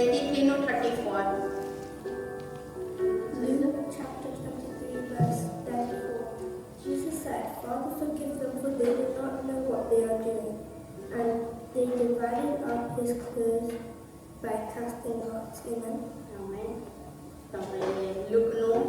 23 no 34. Luke chapter 23, verse 34. Jesus said, Father, forgive them, for they do not know what they are doing. And they divided up his clothes by casting lots. Amen. Amen. આપણે લુકનું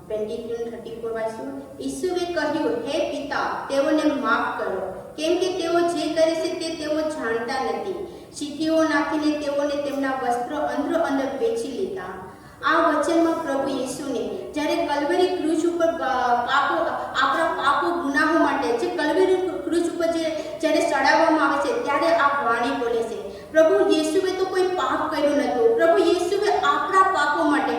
23:34 વાંચ્યું. ઈસુએ કહ્યું, હે પિતા, તેઓને માફ કરો, કેમ કે તેઓ જે કરે છે તે તેઓ જાણતા નથી. ચીઠીઓ નાખીને તેઓને તેમના વસ્ત્રો અંદરો અંદર વેચી લીધા. આ વચનમાં પ્રભુ ઈસુને જ્યારે કલ્વરી ક્રૂસ ઉપર આપણા પાપો ગુનાહો માટે જે કલ્વરી ક્રૂસ ઉપર જ્યારે ચડાવવામાં આવે છે ત્યારે આ વાણી બોલે છે. પ્રભુ યેસુએ તો કોઈ પાપ કર્યું નહોતું. પ્રભુ યેસુએ આપણા પાપો માટે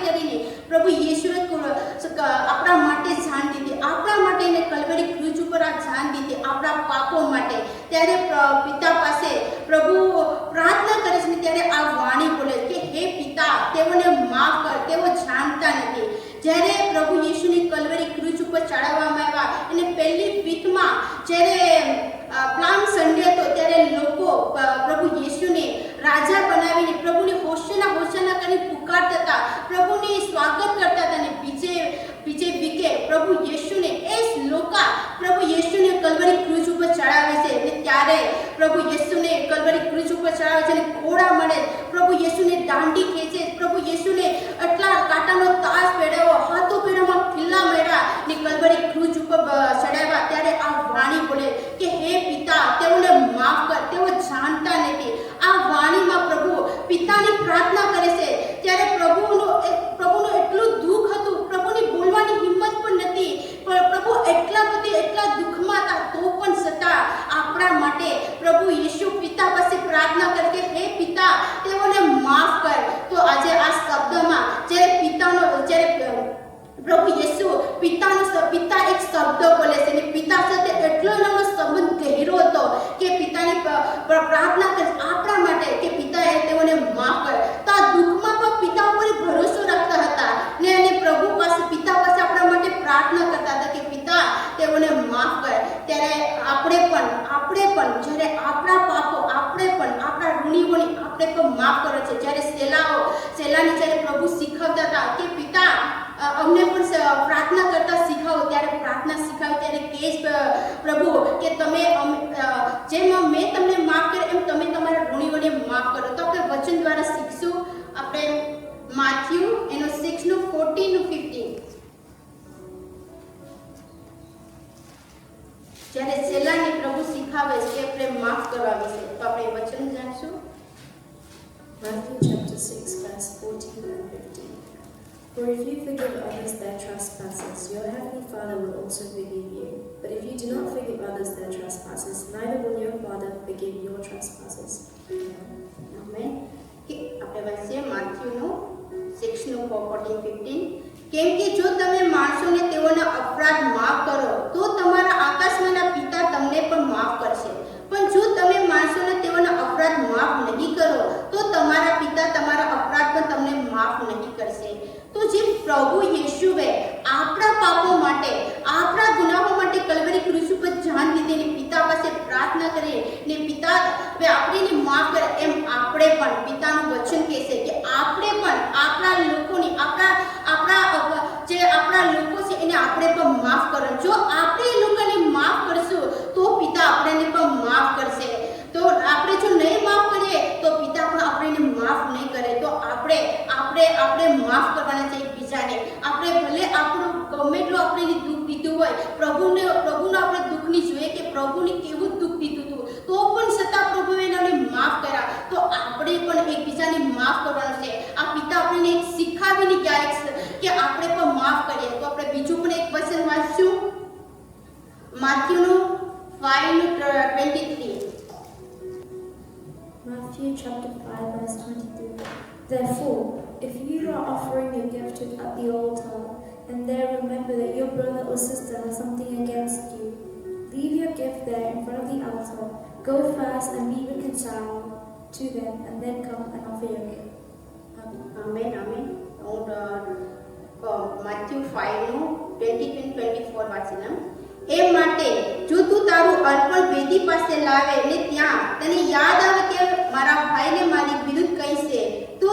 કરીને પ્રભુ યેસુએ આપણા માટે જાન દીધી. આપણા માટે એને કલ્વરી ક્રૂસ ઉપર આ જાન દીધી આપણા પાપો માટે. ત્યારે પિતા પાસે પ્રભુ પ્રાર્થના કરે છે ત્યારે આ વાણી બોલે કે હે પિતા, તેઓને માફ કર, તેઓ જાણતા નથી. જ્યારે પ્રભુ યેસુની કલ્વરી ક્રૂસ ઉપર ચડાવવામાં આવ્યા અને પહેલી વીકમાં જ્યારે પ્લામ સન્ડે હતો ત્યારે લોકો પ્રભુ યેસુને રાજા બનાવીને પ્રભુને હોશના હોશના કરી પુકારતા હતા, પ્રભુને સ્વાગત કરતા હતા. અને બીજે વીકે પ્રભુ યેસુને પ્રભુ યેસુને કલ્વરી ક્રૂસ ઉપર ચડાવે છે. અને ત્યારે પ્રભુ યેસુને કલ્વરી ક્રૂસ ઉપર ચડાવે છે અને ઘોડા મળે, પ્રભુ યેસુને દાંડી ખેંચે, પ્રભુ યેસુને એટલા કાંટાનો તાજ પહેરાવ્યો, હાથો પહેરામાં ખીલ્લા મેળા ને કલ્વરી ક્રૂસ ઉપર ચડાવ્યા. ત્યારે આ વાણી બોલે કે હે પિતા, તેઓને માફ કર, તેઓ જાણતા નથી. આ વાણીમાં પ્રભુ પિતાની પ્રાર્થના કરે છે. ત્યારે પ્રભુનું એટલું દુઃખ હતું, પ્રભુની બોલવાની હિંમત પણ નથી. પણ પ્રભુ એટલા દુઃખમાં હતા તો પણ છતાં આપણા માટે પ્રભુ યેસુ પિતા પાસે પ્રાર્થના કરે કે હે પિતા, તેઓને માફ કર. તો આજે આ શબ્દમાં જ્યારે પ્રભુ યેસુ પિતા એક શબ્દ બોલે છે અને પિતા સાથે એટલો એનો સંબંધ ગહેરો હતો કે પિતાની પ્રાર્થના કરે આપણા માટે કે પિતા તેઓને માફ કર. તો આ દુઃખમાં પણ પિતા ઉપર ભરોસો રાખતા હતા ને અને પ્રભુ પાસે પિતા પાસે આપણા માટે પ્રાર્થના કરતા હતા કે પિતા, તેઓને માફ કર. ત્યારે આપણે પણ જ્યારે આપણા પાપો આપણા ઋણીઓને આપણે પણ માફ કરે છે. જ્યારે સેલાની જ્યારે પ્રભુ શીખવતા હતા કે પિતા અમને પણ પ્રાર્થના કરતા શીખાવો, ત્યારે પ્રાર્થના શીખાવે ત્યારે કહે પ્રભુ કે તમે જેમ મેં તમને માફ કર્યું એમ તમે તમારા ઋણીઓને માફ કરો. તો આપણે વચન દ્વારા શીખશું. આપણે માથ્યુ એનો 6:14-15 જ્યારે સેલાની પ્રભુ શીખાવે છે કે આપણે માફ કરવા વિશે, તો આપણે વચન જાણશું. Matthew chapter 6, verse 14 and 15. For if you forgive others their trespasses, your heavenly Father will also forgive you. But if you do not forgive others their trespasses, neither will your Father forgive your trespasses. Amen. આપણે વાંચીએ માથ્યુનો 6:14-15. કેમ કે જો તમે માણસોને તેઓના અપરાધ માફ કરો તો તમારા આકાશમાંના પિતા તમને પણ માફ કરશે. પણ જો તમે માણસોને તેઓના અપરાધ માફ નહીં કરો તો તમારા પિતા તમારા અપરાધ પણ તમને માફ નહીં કરશે. તો જે પ્રભુ યેસુએ આપણા પાપો માટે, આપણા ગુનાહો માટે કલ્વરી ક્રૂસ ઉપર જાન દીધી ને પિતા પાસે પ્રાર્થના કરી ને પિતા આપણને માફ કરે, એમ આપણે પણ પિતાનું વચન કહે છે કે આપણે પણ આપણા લોકોની આપણા લોકો છે એને આપણે પણ માફ કરો. જો આપણે એ લોકોને માફ કરશું તો પિતા આપણને પણ માફ કરશે. તો આપણે જો નહીં માફ કરીએ તો પિતા પણ આપણને માફ નહીં કરે. તો આપણે માફ કરવાના છે એકબીજાને. આપણે ભલે આપણું ગમે એટલું આપણે દુઃખ દીધું હોય, પ્રભુનું આપણે દુઃખની જોઈએ કે પ્રભુને કેવું દુઃખ દીધું હતું તો પણ છતાં પ્રભુએ એને માફ કર્યા. તો આપણે પણ એકબીજાને માફ કરવાનું છે. આ પિતા આપણને એક શીખાવીને ગયા કે આપણે પણ માફ કરીએ. તો આપણે બીજું પણ એક વચન વાંચશું. માથ્યુનું 5:23. Matthew chapter 5, verse 23. Therefore, if you are offering your gift at the altar, and there remember that your brother or sister has something against you, leave your gift there in front of the altar, go first and be reconciled to them, and then come and offer your gift. Amen. Matthew 5:20-24 વાંચીને. એ માટે જો તું તારું અર્પણ વેદી પાસે લાવે ને ત્યાં તને યાદ આવે કે મારા ભાઈને મારી વિરુદ્ધ કહીશે તો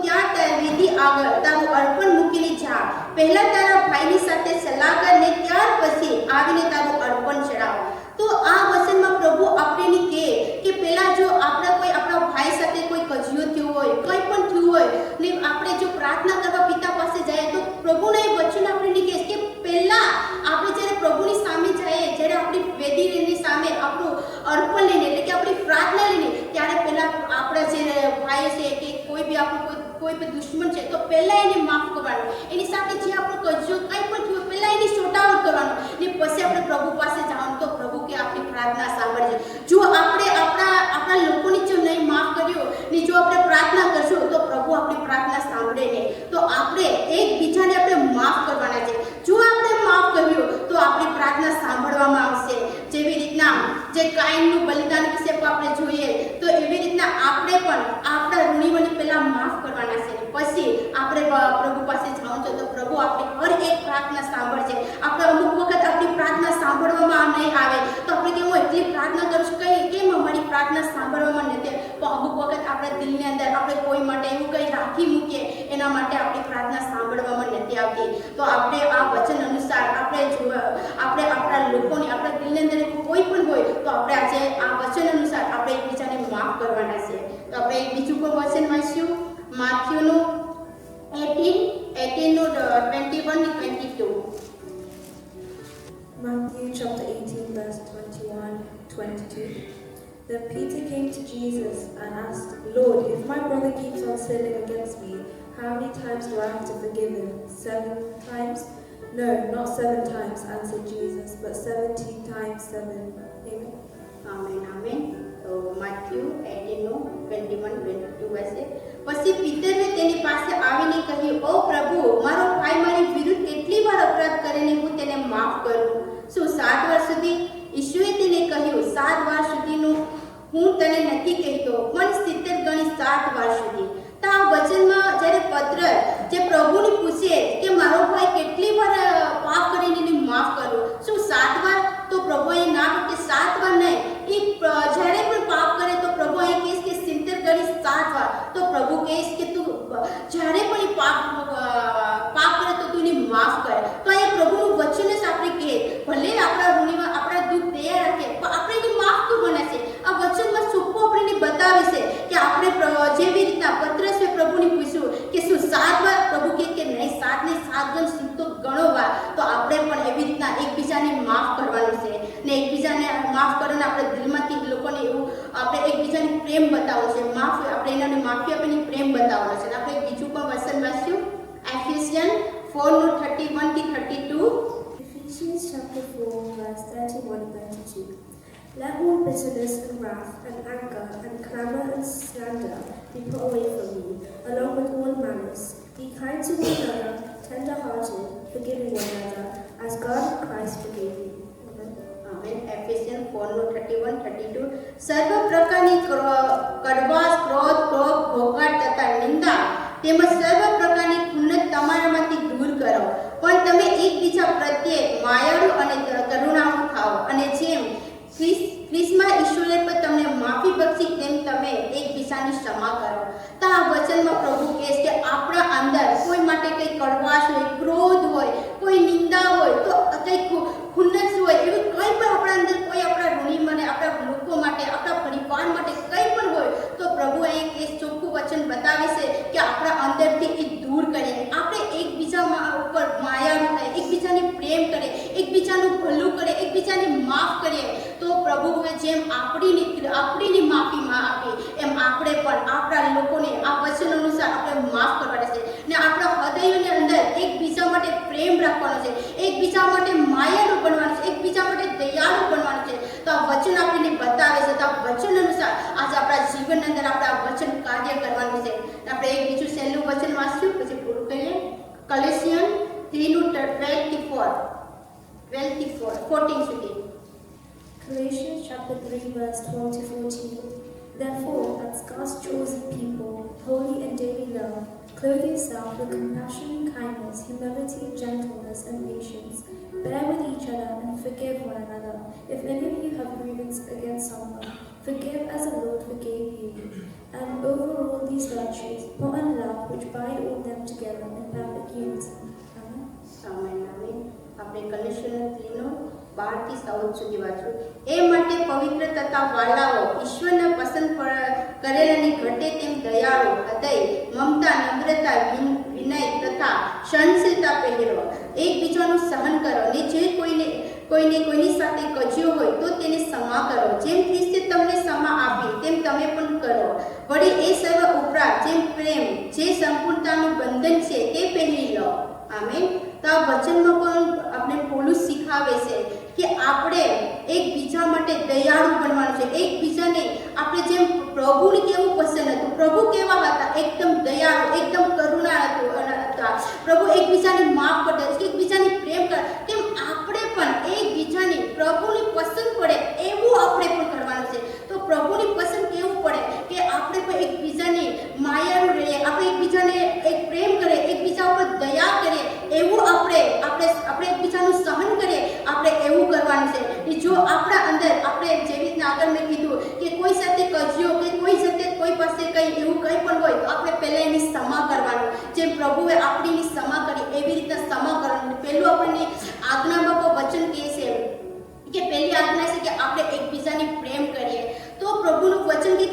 ત્યાં વેદી આગળ તારું અર્પણ મૂકીને જા. પહેલા તારા ભાઈની સાથે સલાહ કર ને ત્યાર પછી આવીને તારું અર્પણ ચડાવ. તો આ વચનમાં પ્રભુ આપણને કહે કે પહેલા જો આપણા ભાઈ સાથે કોઈ કજિયો થયો હોય, કંઈ પણ થયું હોય ને આપણે જો પ્રાર્થના કરવા પિતા પાસે જાય તો પ્રભુના એ વચન આપણને કહે કે પહેલા આપણે જ્યારે પ્રભુની સામે જઈએ, જ્યારે આપણી વેદીની સામે આપણું અર્પણ લઈને એટલે કે આપણી પ્રાર્થના લઈને, ત્યારે પહેલા આપણા જે ભાઈ છે કે કોઈ બી આપણું કોઈ બી દુશ્મન છે તો પહેલા એને માફ કરવાનું, એની સાથે જે આપણું કજિયો કંઈ પણ થયું પહેલા એની સોટાવટ કરવાનું ને પછી આપણે પ્રભુ પાસે જવાનું. તો પ્રભુ કે આપણી પ્રાર્થના સાંભળજે. જો આપણે આપણા લોકોની જો નહીં માફ કર્યો ને જો આપણે પ્રાર્થના કરશું તો પ્રભુ આપણી પ્રાર્થના સાંભળે નહીં. તો આપણે એકબીજાને આપણે માફ કરવાના છે. જો આપણે માફ કર્યું તો આપણી પ્રાર્થના સાંભળવામાં આવશે. જેવી રીતના જે કાઈનનું બલિદાન વિશે આપણે જોઈએ તો એવી રીતના આપણે પણ આપણા ઋણીઓને પહેલા માફ કરવાના છે, પછી આપણે પ્રભુ પાસે જવાનું છે તો પ્રભુ આપણી હર એક પ્રાર્થના સાંભળશે. આપણે અમુક વખત આપણી પ્રાર્થના સાંભળવામાં નહીં આવે તો આપણે કેવું એટલી પ્રાર્થના કરું છું કેમ અમારી પ્રાર્થના સાંભળવામાં નથી. તો અમુક વખત આપણા દિલની અંદર આપણે કોઈ માટે એવું કંઈ રાખી મૂકીએ એના માટે આપણી પ્રાર્થના સાંભળવામાં નથી આવતી. તો આપણે આ વચન અનુસાર આપણે આપણા લોકોને આપણા દિલની અંદર કોઈ પણ હોય તો આપણે આજે આ વચન અનુસાર આપણે એકબીજાને માફ કરવાના છે. તો આપણે એક બીજું પણ વચન વાંચ્યું માથ્યુનું 18 નું 21 ને 22. Matthew chapter 18, verse 21, 22. Then Peter came to Jesus and asked, Lord, if my brother keeps on sinning against me, how many times do I have to forgive him? 7 times? No, not 7 times, answered Jesus, but 70 times 7. Amen. Amen, amen. તો માથ્યુ 18 નું 21-22 હશે. પછી પીતરે તેની પાસે આવીને કહ્યું, ઓ પ્રભુ, મારો ભાઈ મારી વિરુદ્ધ કેટલી વાર અપરાધ કરીને હું તેને માફ કરું? શું 7 વાર સુધી? ઈસુએ તેને કહ્યું, 7 વાર સુધીનું હું તને નથી કહેતો, પણ 70 ગણી 7 વાર સુધી. તો આ વચનમાં જ્યારે પત્ર જે પ્રભુને પૂછે કે મારો ભાઈ કેટલી વાર પાપ કરીને એને માફ કરું, શું 7 વાર? તો પ્રભુએ ના કે 7 વાર નહીં, જ્યારે પણ પાપ કરે તો પ્રભુ અહીં કહેશ કે 70 ગણી 7 વાર. તો પ્રભુ કહેશ કે તું જ્યારે પણ પાપ કરે તો તું એને માફ કર. તો એ પ્રભુનું વચન જ આપણે કહે ભલે આપણા ઋણીમાં આપણા દુઃખ દયા રાખે પણ આપણે એને માફ કરવાના છે. આ વચનમાં ચોખ્ખું આપણને બતાવે છે કે આપણે જેવી રીતના પત્રસે પ્રભુને પૂછ્યું કે શું 7 વાર? પ્રભુ કહે કે નહીં, 7 નહીં 7 ગણ 70 ગણો વાર. તો આપણે પણ એવી રીતના એકબીજાને માફ કરવાનું છે ને એકબીજાને માફ કરીને આપણે દિલમાંથી લોકોને એવું આપણે એકબીજાને પ્રેમ બતાવવો છે. આપણે એનાને માફી આપીને પ્રેમ બતાવવાનો છે. આપણે બીજું પણ વચન વાંચ્યું એફેસિયન 4:31-32. Ephesians chapter 4, verse 31-32. Let all bitterness and wrath and anger and clamor and slander be put away from you, along with all malice. Be kind to one another, tender-hearted, forgiving one another, as God in Christ forgave you. Amen. એફેસિયન 4:31-32. સર્વ પ્રકારની કડવાશ, ક્રોધ, ક્રોધ, ઘોઘાટ તથા નિંદા તેમજ સર્વ પ્રકારની ખુન્નત તમારામાંથી દૂર કરો, પણ તમે એકબીજા પ્રત્યે માયાળુ અને કરુણાળુ થાઓ, અને જેમ ખ્રિસ્તમાં ઈશ્વરે પર તમને માફી બક્ષી તેમ તમે એકબીજાની ક્ષમા કરો. તો આ વચનમાં પ્રભુ કહે છે કે આપણા અંદર કોઈ માટે કંઈ કડવાશ હોય, ક્રોધ હોય, કોઈ નિંદા હોય, તો કંઈ ખુન્નસ હોય, એવું કંઈ પણ આપણા અંદર કોઈ આપણા ઋણી માટે, આપણા લોકો માટે, આપણા પરિવાર માટે કંઈ પણ હોય તો પ્રભુ અહીં એ ચોખ્ખું વચન બતાવે છે કે આપણા અંદરથી એ દૂર કરીએ. આપણે એકબીજા ઉપર માયાળુ થાય, એકબીજાને પ્રેમ કરે, એકબીજાનું ભલું કરે, એકબીજાને માફ કરીએ. તો પ્રભુએ જેમ આપણીની માફીમાં આપી એમ આપણે પણ આપણા લોકોને આ વચન અનુસાર આપણે માફ કરવાના છે ને આપણા હૃદયોની અંદર એકબીજા માટે પ્રેમ રાખવાનો છે, એકબીજા માટે માયાળુ બનવાનું છે, એકબીજા માટે દયાળુ બનવાનું છે. તો આ વચન આપણને બતાવે છે. તો આ વચન અનુસાર આજે આપણા જીવનની અંદર આપણે આ વચન કાર્ય કરવાનું છે. આપણે એક બીજું સહેલું વચન વાંચ્યું પછી પૂરું કરીએ. કલેસિયન 3:12-14 સુધી. Galatians chapter 3, verse 12-14. Therefore, as God's chosen people, holy and daily love, clothe yourself with compassion, kindness, humility, gentleness, and patience. Bear with each other and forgive one another. If any of you have grievance against someone, Forgive as the Lord forgave you. And over all these virtues, put on love, which bind all them together in perfect unity. Amen. Amen amen. આપણે કલેશિયન 3 12 થી 14 સુધી વાંચવું. એ માટે પવિત્ર તથા વાલાઓ ઈશ્વરના પસંદ કરેલાની ઘટે તેમ દયાળુ હૃદય, મમતા, નમ્રતા, વિનય તથા સહનશીલતા પહેરો. એકબીજાનું સહન કરો ને જે કોઈની સાથે કજ્યો હોય તો તેને ક્ષમા કરો. જેમ ખ્રિસ્તે તમને ક્ષમા આપી તેમ તમે પણ કરો. વળી એ સર્વ ઉપરાંત જેમ પ્રેમ જે સંપૂર્ણતાનું બંધન છે તે પહેરી લો. આમેન. તો આ વચનમાં પણ આપણે પોલુસ શીખાવે છે કે આપણે એકબીજા માટે દયાળુ બનવાનું છે. એકબીજાને આપણે જેમ પ્રભુને કેવું પસંદ હતું, પ્રભુ કેવા હતા, એકદમ દયાળુ, એકદમ કરુણા હતા. પ્રભુ એકબીજાને માફ કરતા, એકબીજાને પ્રેમ કરતા, તેમ આપણે પણ એકબીજાને પ્રભુની પસંદ પડે એવું આપણે પણ કરવાનું છે. તો પ્રભુની પસંદ કેવું પડે કે આપણે પણ એકબીજાને માયાળુ રહીએ, આપણે એકબીજાને એક પ્રેમ કરીએ, એકબીજા ઉપર દયા કરીએ, એવું આપણે એકબીજાનું સહન કરીએ, આપણે એવું કરવાનું છે. જો આપણા અંદર આપણે જેવી રીતના આગળ મેં કીધું કે કોઈ સાથે કજ્યો કે કોઈ સાથે કોઈ પાસે કંઈ એવું કંઈ પણ હોય તો આપણે પહેલાં એની ક્ષમા કરવાનું. જેમ પ્રભુએ આપણીની ક્ષમા કરી એવી રીતના ક્ષમા કરવાની. પહેલું આપણને આજ્ઞામાં પણ વચન કહે છે કે પહેલી આજ્ઞા છે કે આપણે એકબીજાને પ્રેમ કરીએ. તો પ્રભુનું વચન કે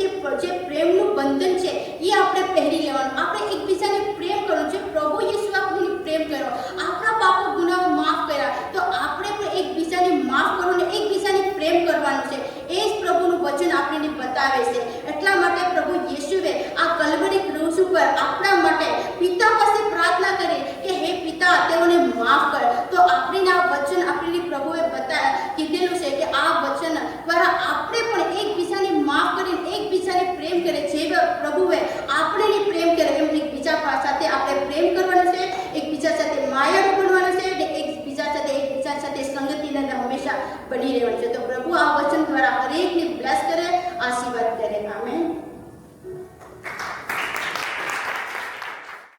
જે પ્રેમનું બંધન છે એ આપણે પહેરી લેવાનું. આપણે એકબીજાને પ્રેમ કરવાનું છે. પ્રભુ યેસુ આપણને પ્રેમ કર્યો, આપણા પાપો ગુનાઓ માફ કર્યા, તો આપણે પણ એકબીજાને માફ કરવાનું, એકબીજાને પ્રેમ કરવાનું છે. એ જ પ્રભુનું વચન આપણને બતાવે છે. એટલા માટે પ્રભુ યેસુએ આ કલ્વરી ક્રુસ ઉપર આપણા માટે પિતા પાસે પ્રાર્થના કરી કે હે પિતા તેઓને માફ કર. તો આપણે આ વચન આપણને પ્રભુએ કીધેલું છે કે આ વચન દ્વારા આપણે પણ એકબીજાને માફ કરીને એકબીજાને પ્રેમ કરે. જે પ્રભુએ આપણને પ્રેમ કરે એમ એકબીજા સાથે આપણે પ્રેમ કરવાનું છે, એકબીજા સાથે માયાળુ બનવાનું છે અને એકબીજા સાથે સંગતિને હંમેશા બની રહેવાનું છે. તો પ્રભુ આ વચન દ્વારા હરેકને બ્લેસ કરે, આશીર્વાદ કરે. આમેન.